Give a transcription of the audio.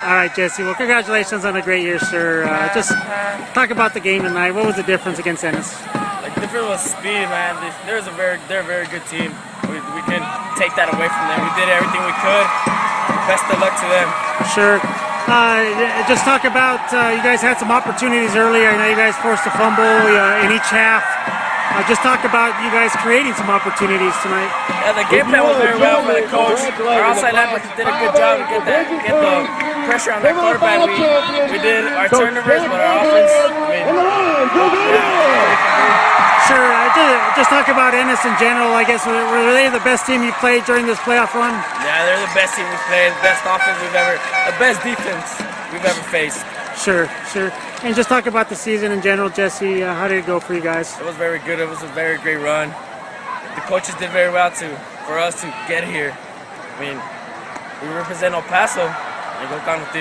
All right, Jesse. Well, congratulations on a great year, sir. Just talk about the game tonight. What was the difference against Ennis? Like, difference was speed, man. They're a very good team. We couldn't take that away from them. We did everything we could. Best of luck to them. Sure. Just talk about you guys had some opportunities earlier. I know you guys forced a fumble in each half. Just talk about you guys creating some opportunities tonight. Yeah, the game plan was very well for the coach. Our outside linebackers did a good job to get the pressure on that quarterback. We did our turnovers, but our offense, Sure. Just talk about Ennis in general. I guess were they the best team you played during this playoff run? Yeah, they're the best team we've played, the best offense the best defense we've ever faced. Sure. And just talk about the season in general, Jesse. How did it go for you guys? It was very good. It was a very great run. The coaches did very well for us to get here. I mean, we represent El Paso and go down with